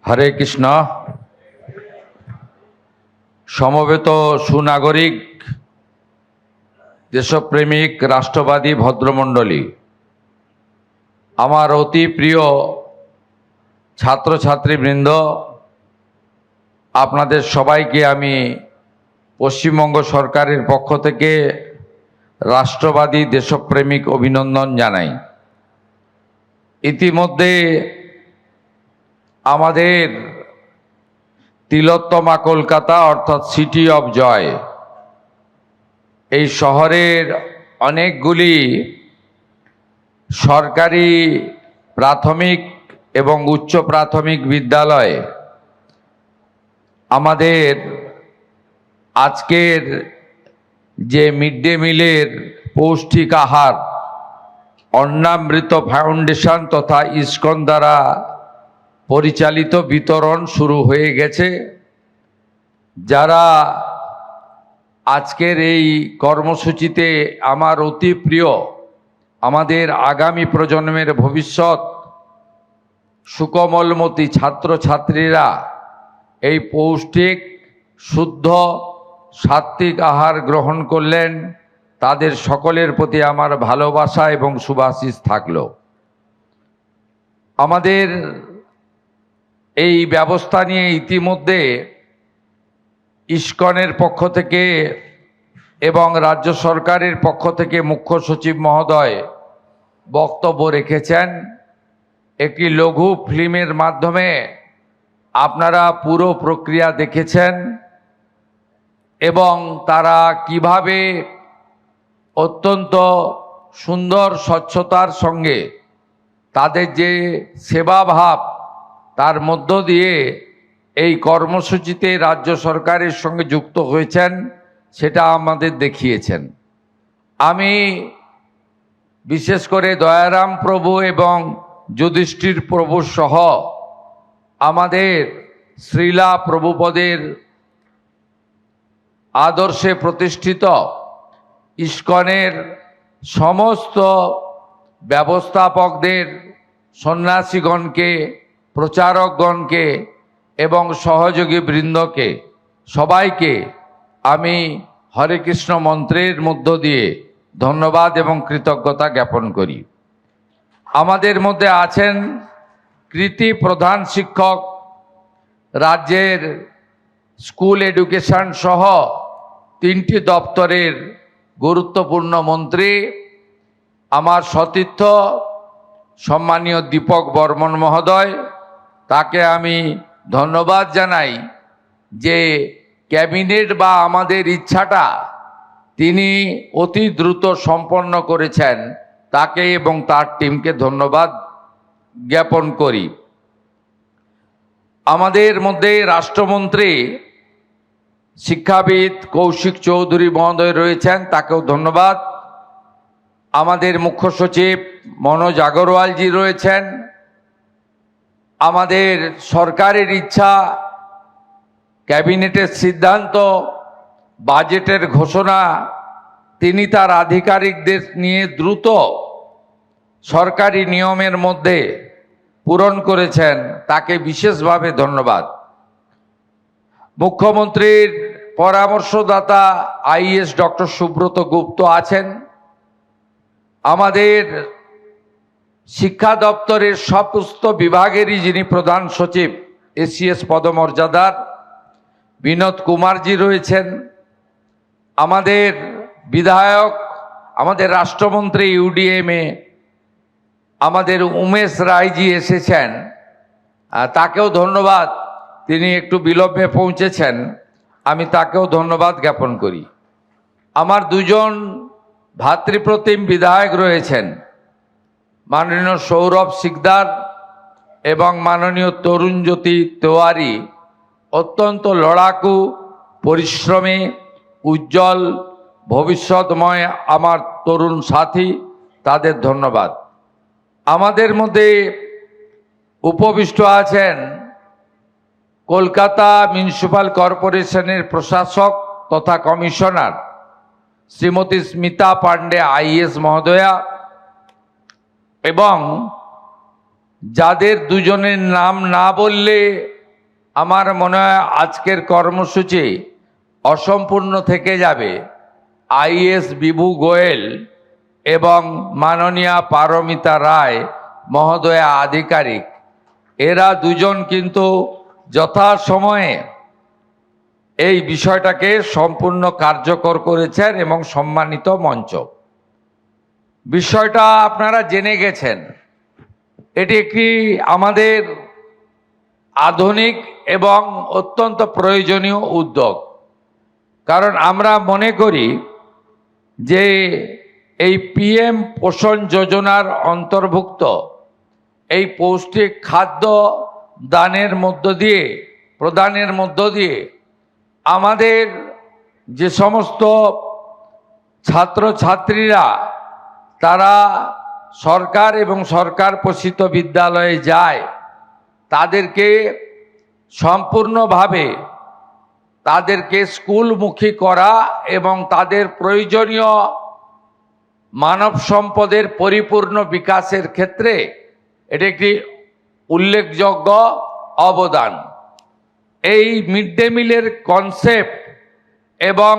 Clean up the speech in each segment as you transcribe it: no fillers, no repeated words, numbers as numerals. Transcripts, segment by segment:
হরে কৃষ্ণ। সমবেত সুনাগরিক, দেশপ্রেমিক, রাষ্ট্রবাদী ভদ্রমণ্ডলী, আমার অতি প্রিয় ছাত্রছাত্রীবৃন্দ, আপনাদের সবাইকে আমি পশ্চিমবঙ্গ সরকারের পক্ষ থেকে রাষ্ট্রবাদী দেশপ্রেমিক অভিনন্দন জানাই। ইতিমধ্যে আমাদের তিলোত্তমা কলকাতা অর্থাৎ সিটি অফ জয়, এই শহরের অনেকগুলি সরকারি প্রাথমিক এবং উচ্চ প্রাথমিক বিদ্যালয়ে আমাদের আজকের যে মিড ডে মিলের পৌষ্টিক আহার অন্নামৃত ফাউন্ডেশন তথা ইসকন দ্বারা পরিচালিত বিতরণ শুরু হয়ে গেছে। যারা আজকের এই কর্মসূচিতে আমার অতি প্রিয়, আমাদের আগামী প্রজন্মের ভবিষ্যৎ সুকোমলমতি ছাত্রছাত্রীরা এই পৌষ্টিক শুদ্ধ সাত্ত্বিক আহার গ্রহণ করলেন, তাদের সকলের প্রতি আমার ভালোবাসা এবং শুভাশিস থাকল। আমাদের এই ব্যবস্থা নিয়ে ইতিমধ্যে ইসকনের পক্ষ থেকে এবং রাজ্য সরকারের পক্ষ থেকে মুখ্য সচিব মহোদয় বক্তব্য রেখেছেন। একটি লঘু ফিল্মের মাধ্যমে আপনারা পুরো প্রক্রিয়া দেখেছেন এবং তারা কিভাবে অত্যন্ত সুন্দর স্বচ্ছতার সঙ্গে তাদের যে সেবাভাব তার মধ্য দিয়ে এই কর্মসূচিতে রাজ্য সরকারের সঙ্গে যুক্ত হয়েছেন, সেটা আমাদের দেখিয়েছেন। আমি বিশেষ করে দয়ারাম প্রভু এবং যুধিষ্ঠির প্রভু সহ আমাদের শ্রীলা প্রভুপদের আদর্শে প্রতিষ্ঠিত ইসকনের সমস্ত ব্যবস্থাপকদের, সন্ন্যাসীগণকে, প্রচারকগণকে এবং সহযোগী বৃন্দকে সবাইকে আমি হরে কৃষ্ণ মন্ত্রের মধ্য দিয়ে ধন্যবাদ এবং কৃতজ্ঞতা জ্ঞাপন করি। আমাদের মধ্যে আছেন কৃতি প্রধান শিক্ষক, রাজ্যের স্কুল এডুকেশন সহ 3টি দপ্তরের গুরুত্বপূর্ণ মন্ত্রী, আমার সতীর্থ সম্মানীয় দীপক বর্মন মহোদয়। তাকে আমি ধন্যবাদ জানাই যে ক্যাবিনেট বা আমাদের ইচ্ছাটা তিনি অতি দ্রুত সম্পন্ন করেছেন, তাকে এবং তার টিমকে ধন্যবাদ জ্ঞাপন করি। আমাদের মধ্যে রাষ্ট্রমন্ত্রী শিক্ষাবিদ কৌশিক চৌধুরী মহোদয় রয়েছেন, তাকেও ধন্যবাদ। আমাদের মুখ্য সচিব মনোজ আগরওয়ালজি রয়েছেন। আমাদের সরকারের ইচ্ছা, ক্যাবিনেটের সিদ্ধান্ত, বাজেটের ঘোষণা তিনি তার আধিকারিকদের নিয়ে দ্রুত সরকারি নিয়মের মধ্যে পূরণ করেছেন, তাকে বিশেষভাবে ধন্যবাদ। মুখ্যমন্ত্রীর পরামর্শদাতা আইএস ডক্টর সুব্রত গুপ্ত আছেন। আমাদের শিক্ষা দপ্তরের সমস্ত বিভাগেরই যিনি প্রধান সচিব, এসিএস পদমর্যাদার বিনোদ কুমারজি রয়েছেন। আমাদের বিধায়ক, আমাদের রাষ্ট্রমন্ত্রী ইউডিএমে আমাদের উমেশ রায়জি এসেছেন, তাকেও ধন্যবাদ। তিনি একটু বিলম্বে পৌঁছেছেন, আমি তাকেও ধন্যবাদ জ্ঞাপন করি। আমার দুজন ভাতৃপ্রতিম বিধায়ক রয়েছেন, মাননীয় সৌরভ সিকদার এবং মাননীয় তরুণজ্যোতি তেওয়ারি। অত্যন্ত লড়াকু, পরিশ্রমী, উজ্জ্বল ভবিষ্যৎময় আমার তরুণ সাথী, তাদের ধন্যবাদ। আমাদের মধ্যে উপবিষ্ট আছেন কলকাতা মিউনিসিপ্যাল কর্পোরেশনের প্রশাসক তথা কমিশনার শ্রীমতী স্মিতা পাণ্ডে আইএস মহোদয়া এবং যাদের দুজনের নাম না বললে আমার মনে হয় আজকের কর্মসূচি অসম্পূর্ণ থেকে যাবে। আইএস বিভু গোয়েল এবং মাননীয়া পারমিতা রায় মহোদয়া আধিকারিক, এরা দুজন কিন্তু যথাসময়ে এই বিষয়টাকে সম্পূর্ণ কার্যকর করেছেন এবং সম্মানিত মঞ্চ। বিষয়টা আপনারা জেনে গেছেন, এটি একটি আমাদের আধুনিক এবং অত্যন্ত প্রয়োজনীয় উদ্যোগ। কারণ আমরা মনে করি যে এই পিএম পোষণ যোজনার অন্তর্ভুক্ত এই পৌষ্টিক খাদ্য প্রদানের মধ্য দিয়ে আমাদের যে সমস্ত ছাত্রছাত্রীরা তারা সরকার এবং সরকার পোষিত বিদ্যালয়ে যায়, তাদেরকে সম্পূর্ণভাবে তাদেরকে স্কুলমুখী করা এবং তাদের প্রয়োজনীয় মানব সম্পদের পরিপূর্ণ বিকাশের ক্ষেত্রে এটি একটি উল্লেখযোগ্য অবদান। এই মিড ডে মিলের কনসেপ্ট এবং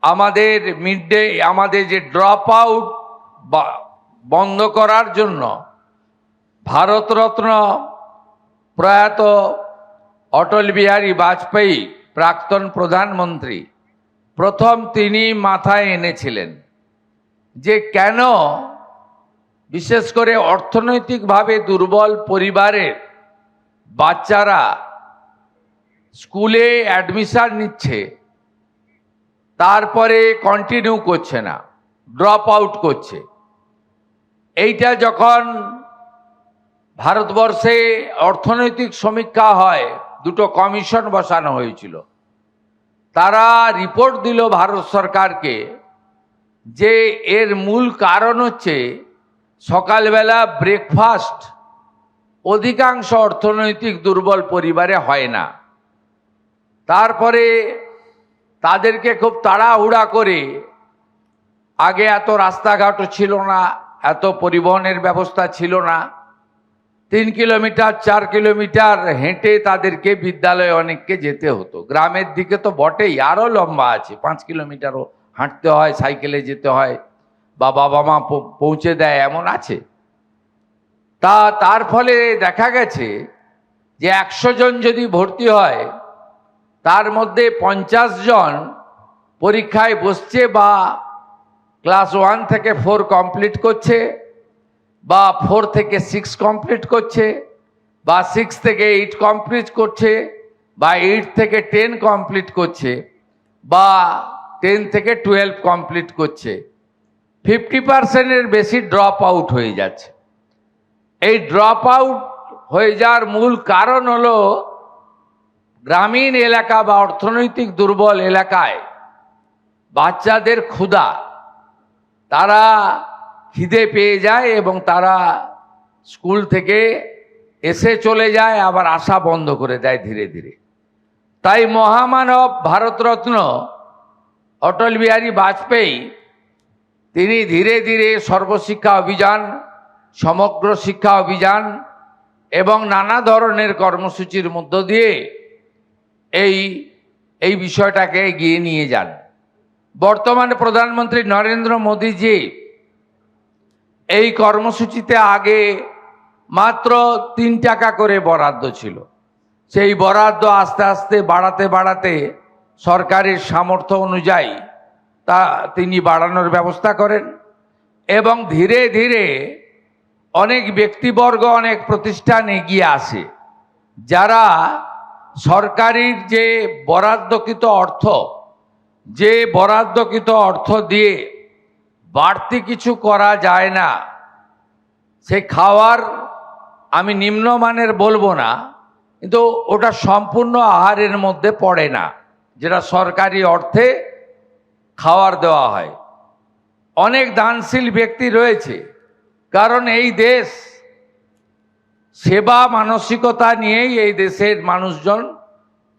আমাদের যে ড্রপ আউট বন্ধ করার জন্য ভারতরত্ন প্রয়াত অটল বিহারী বাজপেয়ী প্রাক্তন প্রধানমন্ত্রী প্রথম তিনি মাথায় এনেছিলেন যে কেন বিশেষ করে অর্থনৈতিকভাবে দুর্বল পরিবারের বাচ্চারা স্কুলে অ্যাডমিশন নিচ্ছে, তারপরে কন্টিনিউ করছে না, ড্রপ আউট করছে। এইটা যখন ভারতবর্ষে অর্থনৈতিক সমীক্ষা হয়, দুটো কমিশন বসানো হয়েছিল, তারা রিপোর্ট দিল ভারত সরকারকে যে এর মূল কারণ হচ্ছে সকালবেলা ব্রেকফাস্ট অধিকাংশ অর্থনৈতিক দুর্বল পরিবারে হয় না। তারপরে তাদেরকে খুব তাড়াহুড়া করে, আগে এত রাস্তাঘাটও ছিল না, এত পরিবহনের ব্যবস্থা ছিল না, 3 কিলোমিটার 4 কিলোমিটার হেঁটে তাদেরকে বিদ্যালয়ে অনেককে যেতে হতো। গ্রামের দিকে তো বটেই, আরও লম্বা আছে, 5 কিলোমিটারও হাঁটতে হয়, সাইকেলে যেতে হয়, বা বাবা মা পৌঁছে দেয়, এমন আছে। তার ফলে দেখা গেছে যে 100 জন যদি ভর্তি হয়, তার মধ্যে 50 জন পরীক্ষায় বসছে বা ক্লাস 1 থেকে 4 কমপ্লিট করছে, বা 4 থেকে 6 কমপ্লিট করছে, বা 6 থেকে 8 কমপ্লিট করছে, বা 8 থেকে 10 কমপ্লিট করছে, বা 10 থেকে 12 কমপ্লিট করছে। 50%-এর বেশি ড্রপ আউট হয়ে যাচ্ছে। এই ড্রপ আউট হয়ে যাওয়ার মূল কারণ হলো গ্রামীণ এলাকা বা অর্থনৈতিক দুর্বল এলাকায় বাচ্চাদের ক্ষুধা, তারা খিদে পেয়ে যায় এবং তারা স্কুল থেকে এসে চলে যায়, আবার আসা বন্ধ করে দেয় ধীরে ধীরে। তাই মহামানব ভারতরত্ন অটল বিহারী বাজপেয়ী তিনি ধীরে ধীরে সর্বশিক্ষা অভিযান, সমগ্র শিক্ষা অভিযান এবং নানা ধরনের কর্মসূচির মধ্য দিয়ে এই বিষয়টাকে এগিয়ে নিয়ে যান। বর্তমানে প্রধানমন্ত্রী নরেন্দ্র মোদীজি এই কর্মসূচিতে আগে মাত্র 3 টাকা করে বরাদ্দ ছিল। সেই বরাদ্দ আস্তে আস্তে বাড়াতে সরকারের সামর্থ্য অনুযায়ী তিনি বাড়ানোর ব্যবস্থা করেন এবং ধীরে ধীরে অনেক ব্যক্তিবর্গ, অনেক প্রতিষ্ঠান এগিয়ে আসে, যারা সরকারের যে বরাদ্দকৃত অর্থ দিয়ে বাড়তি কিছু করা যায় না। সে খাওয়ার আমি নিম্নমানের বলবো না, কিন্তু ওটা সম্পূর্ণ আহারের মধ্যে পড়ে না, যেটা সরকারি অর্থে খাওয়ার দেওয়া হয়। অনেক দানশীল ব্যক্তি রয়েছে, কারণ এই দেশ সেবা মানসিকতা নিয়েই এই দেশের মানুষজন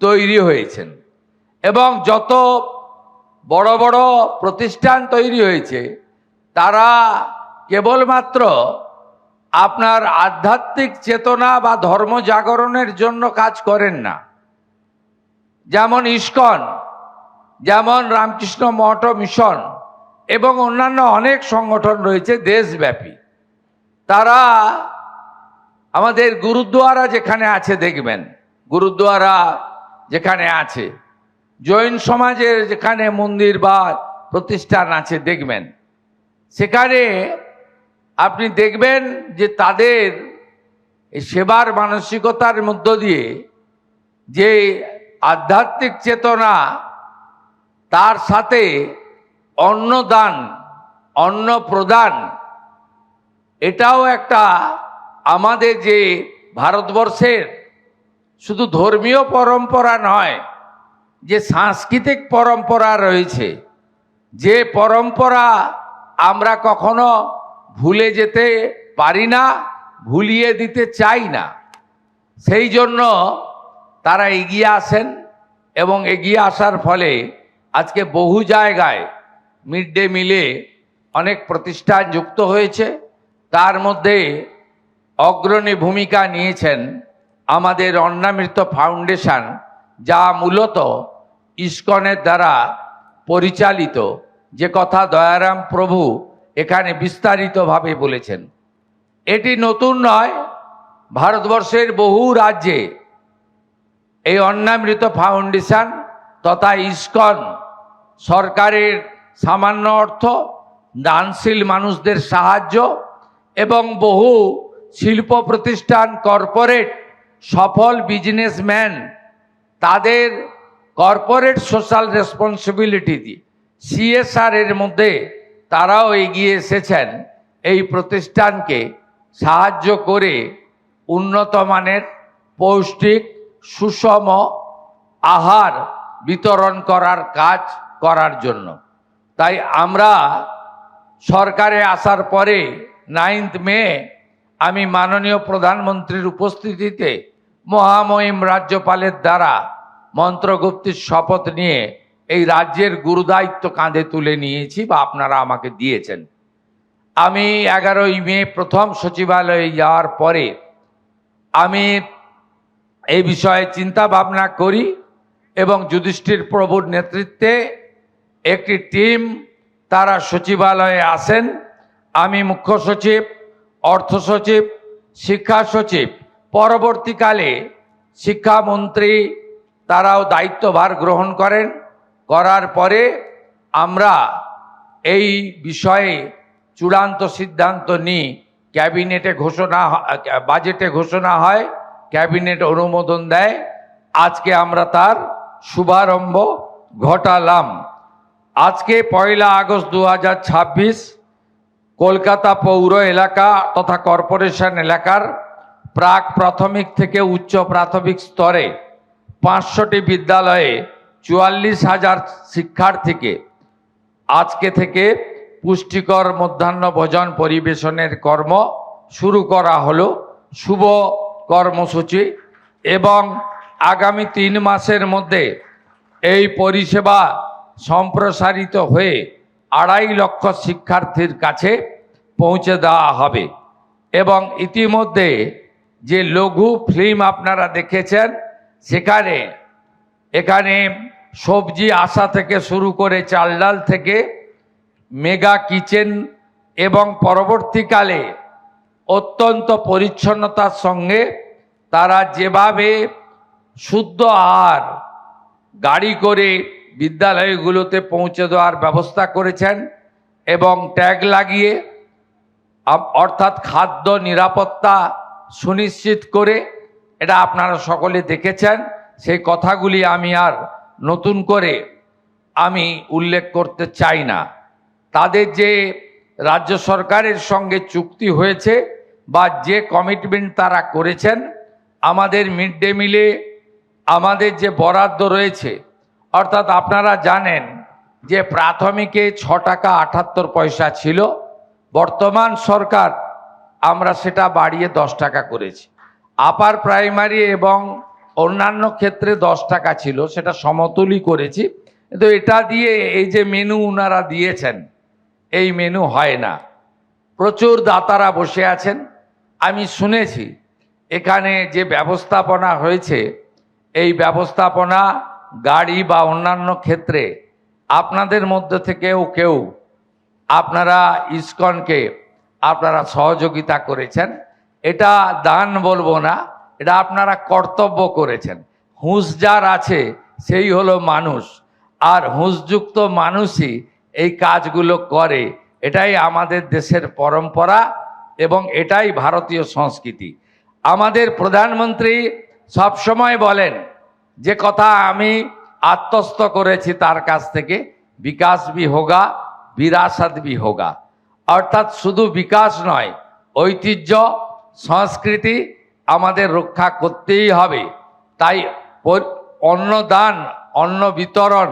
তৈরি হয়েছেন, এবং যত বড় বড় প্রতিষ্ঠান তৈরি হয়েছে তারা কেবলমাত্র আপনার আধ্যাত্মিক চেতনা বা ধর্ম জাগরণের জন্য কাজ করেন না। যেমন ইস্কন, যেমন রামকৃষ্ণ মঠ মিশন এবং অন্যান্য অনেক সংগঠন রয়েছে দেশব্যাপী। তারা আমাদের গুরুদ্বারা যেখানে আছে দেখবেন, গুরুদ্বারা যেখানে আছে, জৈন সমাজের যেখানে মন্দির বা প্রতিষ্ঠান আছে দেখবেন, সেখানে আপনি দেখবেন যে তাদের এই সেবার মানসিকতার মধ্য দিয়ে যে আধ্যাত্মিক চেতনা, তার সাথে অন্নদান, অন্ন প্রদান, এটাও একটা আমাদের যে ভারতবর্ষের শুধু ধর্মীয় পরম্পরা নয়, যে সাংস্কৃতিক পরম্পরা রয়েছে, যে পরম্পরা আমরা কখনো ভুলে যেতে পারি না, ভুলিয়ে দিতে চাই না। সেই জন্য তারা এগিয়ে আসেন এবং এগিয়ে আসার ফলে আজকে বহু জায়গায় মিড ডে মিলে অনেক প্রতিষ্ঠান যুক্ত হয়েছে। তার মধ্যে অগ্রণী ভূমিকা নিয়েছেন আমাদের অন্নামৃত ফাউন্ডেশন, যা মূলত ইস্কনের দ্বারা পরিচালিত, যে কথা দয়ারাম প্রভু এখানে বিস্তারিতভাবে বলেছেন। এটি নতুন নয়, ভারতবর্ষের বহু রাজ্যে এই অন্নামৃত ফাউন্ডেশন তথা ইস্কন সরকারের সামান্য অর্থ, দানশীল মানুষদের সাহায্য এবং বহু শিল্প প্রতিষ্ঠান, কর্পোরেট, সফল বিজনেসম্যান তাদের কর্পোরেট সোশ্যাল রেসপন্সিবিলিটি দিয়ে CSR এর মধ্যে তারাও এগিয়ে এসেছেন এই প্রতিষ্ঠানকে সাহায্য করে উন্নত মানের পৌষ্টিক সুষম আহার বিতরণ করার কাজ করার জন্য। তাই আমরা সরকারে আসার পরে 9 মে আমি মাননীয় প্রধানমন্ত্রীর উপস্থিতিতে মহামহিম রাজ্যপালের দ্বারা মন্ত্রগুপ্তির শপথ নিয়ে এই রাজ্যের গুরুদায়িত্ব কাঁধে তুলে নিয়েছি, বা আপনারা আমাকে দিয়েছেন। আমি 11 মে প্রথম সচিবালয়ে যাওয়ার পরে আমি এই বিষয়ে চিন্তা ভাবনা করি এবং যুধিষ্ঠির প্রভুর নেতৃত্বে একটি টিম তারা সচিবালয়ে আসেন। আমি মুখ্য সচিব, অর্থ সচিব, শিক্ষা সচিব, পরবর্তীকালে শিক্ষামন্ত্রী তারাও দায়িত্বভার গ্রহণ করেন। করার পরে আমরা এই বিষয়ে চূড়ান্ত সিদ্ধান্ত নিই, ক্যাবিনেটে ঘোষণা, বাজেটে ঘোষণা হয়, ক্যাবিনেট অনুমোদন দেয়। আজকে আমরা তার শুভারম্ভ ঘটালাম। আজকে 1 আগস্ট 2026 কলকাতা পৌর এলাকা তথা কর্পোরেশন এলাকার প্রাক প্রাথমিক থেকে উচ্চ প্রাথমিক স্তরে 500টি বিদ্যালয়ে 44,000 শিক্ষার্থীকে আজকে থেকে পুষ্টিকর মধ্যাহ্ন ভোজন পরিবেশনের কর্ম শুরু করা হলো, শুভ কর্মসূচি। এবং আগামী 3 মাসের মধ্যে এই পরিষেবা সম্প্রসারিত হয়ে 2.5 লক্ষ শিক্ষার্থীর কাছে পৌঁছে দেওয়া হবে। এবং ইতিমধ্যে যে লঘু ফিল্ম আপনারা দেখেছেন, এখানে সবজি আসা থেকে শুরু করে চাল ডাল থেকে মেগা কিচেন এবং পরবর্তীকালে অত্যন্ত পরিচ্ছন্নতার সঙ্গে তারা যেভাবে শুদ্ধ আহার গাড়ি করে বিদ্যালয়গুলোতে পৌঁছে দেওয়ার ব্যবস্থা করেছেন এবং ট্যাগ লাগিয়ে, অর্থাৎ খাদ্য নিরাপত্তা সুনিশ্চিত করে, এটা আপনারা সকলে দেখেছেন। সেই কথাগুলি আমি আর নতুন করে আমি উল্লেখ করতে চাই না। তাদের যে রাজ্য সরকারের সঙ্গে চুক্তি হয়েছে বা যে কমিটমেন্ট তারা করেছেন, আমাদের মিড ডে মিলে আমাদের যে বরাদ্দ রয়েছে, অর্থাৎ আপনারা জানেন যে প্রাথমিকে 6 টাকা 78 পয়সা ছিল, বর্তমান সরকার আমরা সেটা বাড়িয়ে 10 টাকা করেছি। আপার প্রাইমারি এবং অন্যান্য ক্ষেত্রে 10 টাকা ছিল, সেটা সমতুলই করেছি। কিন্তু এটা দিয়ে এই যে মেনু ওনারা দিয়েছেন, এই মেনু হয় না। প্রচুর দাতারা বসে আছেন, আমি শুনেছি এখানে যে ব্যবস্থাপনা হয়েছে, এই ব্যবস্থাপনা গাড়ি বা অন্যান্য ক্ষেত্রে আপনাদের মধ্যে থেকেও কেউ আপনারা ইসকনকে আপনারা সহযোগিতা করেছেন। এটা দান বলবো না, এটা আপনারা কর্তব্য করেছেন। হুঁশ যার আছে সেই হলো মানুষ, আর হুঁশযুক্ত মানুষই এই কাজগুলো করে। এটাই আমাদের দেশের পরম্পরা এবং এটাই ভারতীয় সংস্কৃতি। আমাদের প্রধানমন্ত্রী সবসময় বলেন যে কথা আমি আত্মস্থ করেছি তার কাছ থেকে, বিকাশ ভি হোগা বিরাসত ভি হোগা। অর্থাৎ শুধু বিকাশ নয়, ঐতিহ্য সংস্কৃতি আমাদের রক্ষা করতেই হবে। তাই অন্নদান, অন্ন বিতরণ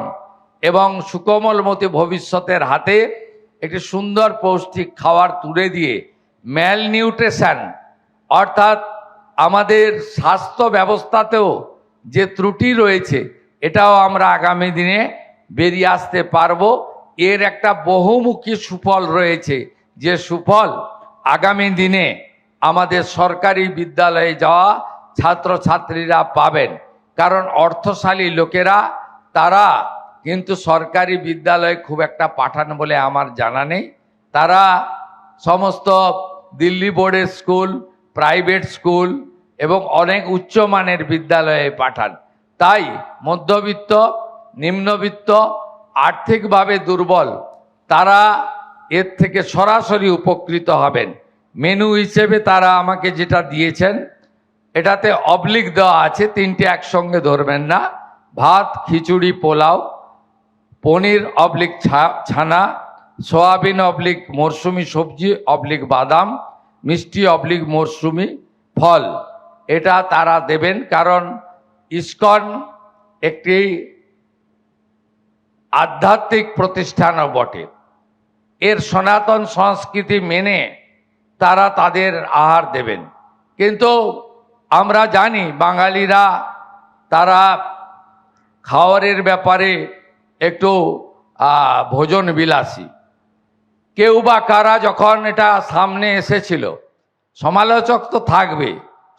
এবং সুকোমলমতি ভবিষ্যতের হাতে একটি সুন্দর পৌষ্টিক খাবার তুলে দিয়ে ম্যাল নিউট্রিশন অর্থাৎ আমাদের স্বাস্থ্য ব্যবস্থাতেও যে ত্রুটি রয়েছে এটাও আমরা আগামী দিনে বেরিয়ে আসতে পারবো। এর একটা বহুমুখী সুফল রয়েছে, যে সুফল আগামী দিনে আমাদের সরকারি বিদ্যালয়ে যাওয়া ছাত্রছাত্রীরা পাবেন। কারণ অর্থশালী লোকেরা তারা কিন্তু সরকারি বিদ্যালয়ে খুব একটা পাঠান বলে আমার জানা নেই। তারা সমস্ত দিল্লি বোর্ডের স্কুল, প্রাইভেট স্কুল এবং অনেক উচ্চমানের বিদ্যালয়ে পাঠান। তাই মধ্যবিত্ত, নিম্নবিত্ত, আর্থিকভাবে দুর্বল তারা এর থেকে সরাসরি উপকৃত হবেন। মেনু হিসেবে তারা আমাকে যেটা দিয়েছেন এটাতে অবলিক দেওয়া আছে, তিনটে একসঙ্গে ধরবেন না। ভাত, খিচুড়ি, পোলাও, পনির অবলিক ছানা, সয়াবিন অবলিক মরশুমি সবজি অবলিক বাদাম, মিষ্টি অবলিক মরশুমি ফল, এটা তারা দেবেন। কারণ ইসকন একটি আধ্যাত্মিক প্রতিষ্ঠানও বটে। এর সনাতন সংস্কৃতি মেনে তারা তাদের আহার দেবেন। কিন্তু আমরা জানি বাঙালিরা তারা খাওয়ারের ব্যাপারে একটু ভোজন বিলাসী। কেউ বা কারা যখন এটা সামনে এসেছিল, সমালোচক তো থাকবে,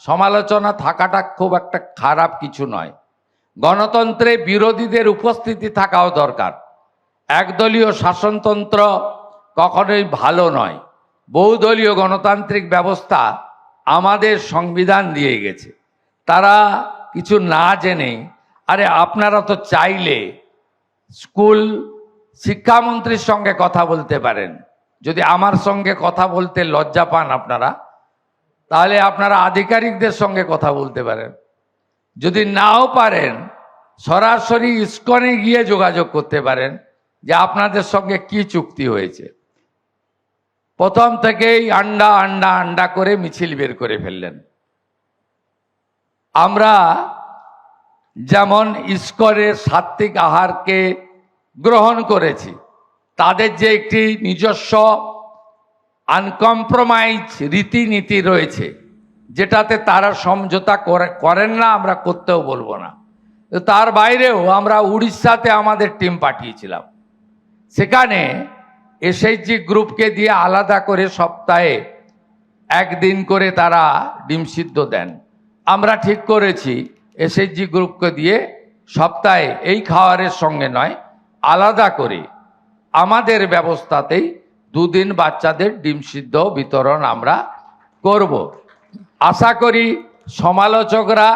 সমালোচনা থাকাটা খুব একটা খারাপ কিছু নয়। গণতন্ত্রে বিরোধীদের উপস্থিতি থাকাও দরকার। একদলীয় শাসনতন্ত্র কখনোই ভালো নয়। বহুদলীয় গণতান্ত্রিক ব্যবস্থা আমাদের সংবিধান দিয়ে গেছে। তারা কিছু না জেনে, আরে আপনারা তো চাইলে স্কুল শিক্ষামন্ত্রীর সঙ্গে কথা বলতে পারেন। যদি আমার সঙ্গে কথা বলতে লজ্জা পান আপনারা, তাহলে আপনারা আধিকারিকদের সঙ্গে কথা বলতে পারেন। যদি নাও পারেন, সরাসরি ইসকনে গিয়ে যোগাযোগ করতে পারেন যে আপনাদের সঙ্গে কি চুক্তি হয়েছে। প্রথম থেকেই আন্ডা আন্ডা আন্ডা করে মিছিল বের করে ফেললেন। আমরা যেমন ইসকনের সাত্ত্বিক আহারকে গ্রহণ করেছি, তাদের যে একটি নিজস্ব আনকম্প্রোমাইজ রীতিনীতি রয়েছে, যেটাতে তারা সমঝোতা করেন না, আমরা করতেও বলবো না। তার বাইরেও আমরা উড়িষ্যাতে আমাদের টিম পাঠিয়েছিলাম। সেখানে এসএইচজি গ্রুপকে দিয়ে আলাদা করে সপ্তাহে একদিন করে তারা ডিম সিদ্ধ দেন। আমরা ঠিক করেছি এসএইচজি গ্রুপকে দিয়ে সপ্তাহে এই খাবারের সঙ্গে নয়, আলাদা করে আমাদের ব্যবস্থাতেই দুদিন বাচ্চাদের ডিম সিদ্ধ বিতরণ আমরা করব। আশা করি সমালোচকরা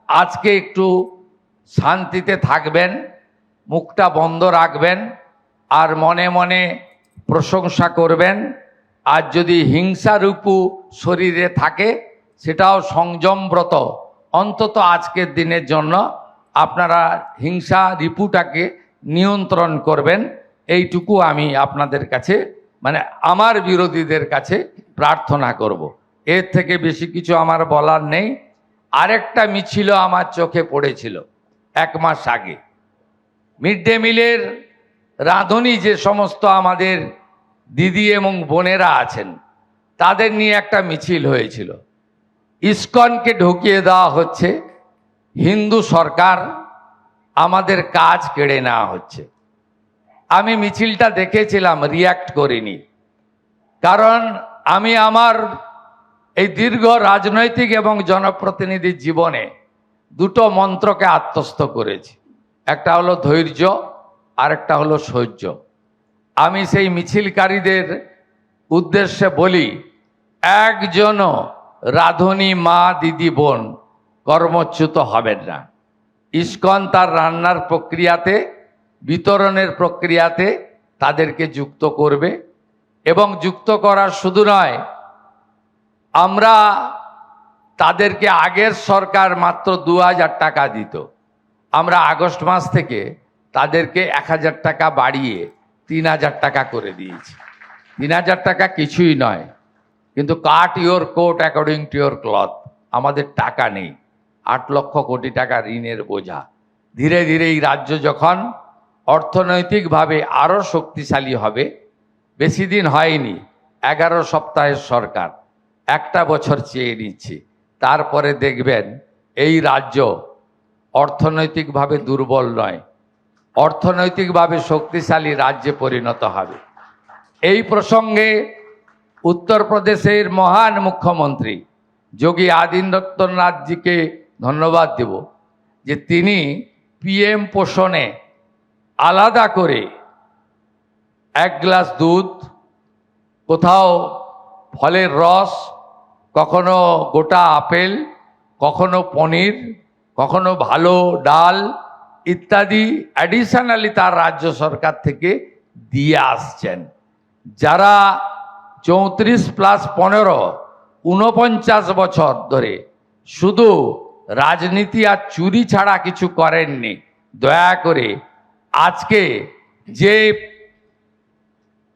আজকে একটু শান্তিতে থাকবেন, মুখটা বন্ধ রাখবেন, আর মনে মনে প্রশংসা করবেন। আর যদি হিংসারূপু শরীরে থাকে সেটাও সংযমব্রত অন্তত আজকের দিনের জন্য আপনারা হিংসা রিপুটাকে নিয়ন্ত্রণ করবেন। এইটুকু আমি আপনাদের কাছে, মানে আমার বিরোধীদের কাছে প্রার্থনা করব। এর থেকে বেশি কিছু আমার বলার নেই। আরেকটা মিছিল আমার চোখে পড়েছিল 1 মাস আগে। মিড ডে মিলের রাঁধুনি যে সমস্ত আমাদের দিদি এবং বোনেরা আছেন, তাদের নিয়ে একটা মিছিল হয়েছিল। ইসকনকে ঢুকিয়ে দেওয়া হচ্ছে, হিন্দু সরকার, আমাদের কাজ কেড়ে নেওয়া হচ্ছে। আমি মিছিলটা দেখেছিলাম, রিয়্যাক্ট করিনি, কারণ আমি আমার এই দীর্ঘ রাজনৈতিক এবং জনপ্রতিনিধির জীবনে দুটো মন্ত্রকে আত্মস্থ করেছি। একটা হলো ধৈর্য, আর একটা হলো সহ্য। আমি সেই মিছিলকারীদের উদ্দেশ্যে বলি, একজনও রাঁধুনি মা দিদি বোন কর্মচ্যুত হবেন না। ইসকন তার রান্নার প্রক্রিয়াতে, বিতরণের প্রক্রিয়াতে তাদেরকে যুক্ত করবে, এবং যুক্ত করা শুধু নয়, আমরা তাদেরকে আগের সরকার মাত্র 2000 টাকা দিত, আমরা আগস্ট মাস থেকে তাদেরকে 1000 টাকা বাড়িয়ে 3000 টাকা করে দিয়েছি। 3000 টাকা কিছুই নয়, কিন্তু cut your coat according to your cloth. আমাদের টাকা নেই, 8 লক্ষ কোটি টাকা ঋণের বোঝা। ধীরে ধীরে এই রাজ্য যখন অর্থনৈতিকভাবে আরও শক্তিশালী হবে, বেশি দিন হয়নি, 11 সপ্তাহের সরকার, 1টা বছর চেয়ে নিচ্ছি, তারপরে দেখবেন এই রাজ্য অর্থনৈতিকভাবে দুর্বল নয়, অর্থনৈতিকভাবে শক্তিশালী রাজ্যে পরিণত হবে। এই প্রসঙ্গে উত্তরপ্রদেশের মহান মুখ্যমন্ত্রী যোগী আদিত্যনাথজিকে ধন্যবাদ দেব, যে তিনি পিএম পোষণে আলাদা করে 1 গ্লাস দুধ, কোথাও ফলের রস, কখনো গোটা আপেল, কখনো পনির, কখনো ভালো ডাল ইত্যাদি অ্যাডিশনালি তার রাজ্য সরকার থেকে দিয়ে আসছেন। যারা 34+15 49 বছর ধরে শুধু রাজনীতি আর চুরি ছাড়া কিছু করেননি, দয়া করে আজকে যে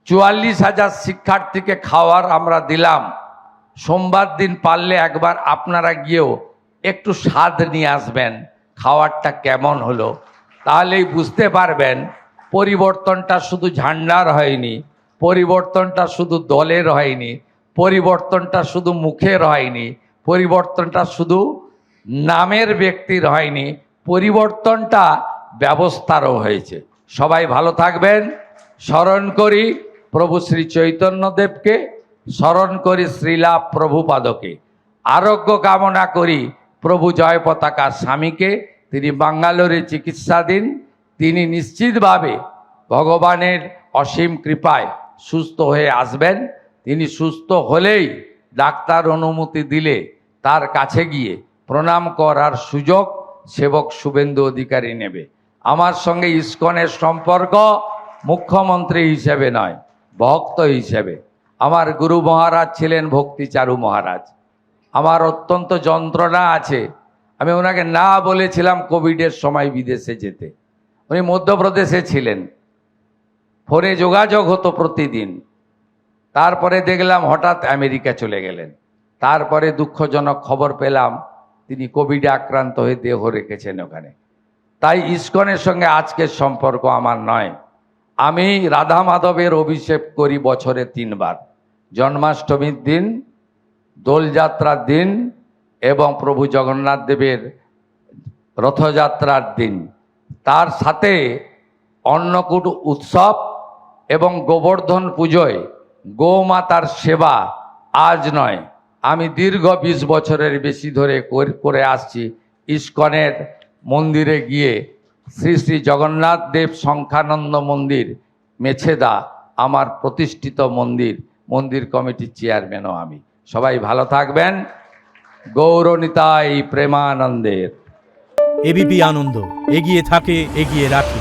44,000 শিক্ষার্থীকে খাওয়ার আমরা দিলাম, সোমবার দিন পারলে একবার আপনারা গিয়েও একটু স্বাদ নিয়ে আসবেন, খাওয়ারটা কেমন হলো, তাহলেই বুঝতে পারবেন পরিবর্তনটা শুধু ঝান্ডার হয়নি, পরিবর্তনটা শুধু দলের হয়নি, পরিবর্তনটা শুধু মুখের হয়নি, পরিবর্তনটা শুধু নামের ব্যক্তির হয়নি, পরিবর্তনটা ব্যবস্থারও হয়েছে। সবাই ভালো থাকবেন। স্মরণ করি প্রভু শ্রী চৈতন্যদেবকে, স্মরণ করি শ্রীলা প্রভুপাদকে, আরোগ্য কামনা করি প্রভু জয় পতাকা স্বামীকে, তিনি বাঙ্গালোরে চিকিৎসাধীন। তিনি নিশ্চিতভাবে ভগবানের অসীম কৃপায় সুস্থ হয়ে আসবেন। তিনি সুস্থ হলেই ডাক্তার অনুমতি দিলে তার কাছে গিয়ে প্রণাম করার সুযোগ সেবক শুভেন্দু অধিকারী নেবে। আমার সঙ্গে ইসকনের সম্পর্ক মুখ্যমন্ত্রী হিসেবে নয়, ভক্ত হিসেবে। আমার গুরু মহারাজ ছিলেন ভক্তিচারু মহারাজ। আমার অত্যন্ত যন্ত্রণা আছে, আমি ওনাকে না বলেছিলাম কোভিডের সময় বিদেশে যেতে। উনি মধ্যপ্রদেশে ছিলেন, ফোনে যোগাযোগ হতো প্রতিদিন। তারপরে দেখলাম হঠাৎ আমেরিকা চলে গেলেন। তারপরে দুঃখজনক খবর পেলাম তিনি কোভিডে আক্রান্ত হয়ে দেহ রেখেছেন ওখানে। তাই ইসকনের সঙ্গে আজকের সম্পর্ক আমার নয়। আমি রাধা মাধবের অভিষেক করি বছরে 3 বার, জন্মাষ্টমীর দিন, দোলযাত্রার দিন এবং প্রভু জগন্নাথ দেবের রথযাত্রার দিন। তার সাথে অন্নকূট উৎসব এবং গোবর্ধন পুজোয় গোমাতার সেবা আজ নয়, আমি দীর্ঘ 20 বছরের বেশি ধরে করে আসছি। ইসকনের মন্দিরে গিয়ে শ্রী শ্রী জগন্নাথ দেব সংখ্যানন্দ মন্দির মেছেদা আমার প্রতিষ্ঠিত মন্দির, মন্দির কমিটির চেয়ারম্যানও আমি। সবাই ভালো থাকবেন। গৌরনিতাই প্রেমানন্দের। এবিপি আনন্দ, এগিয়ে থাকে, এগিয়ে রাখে।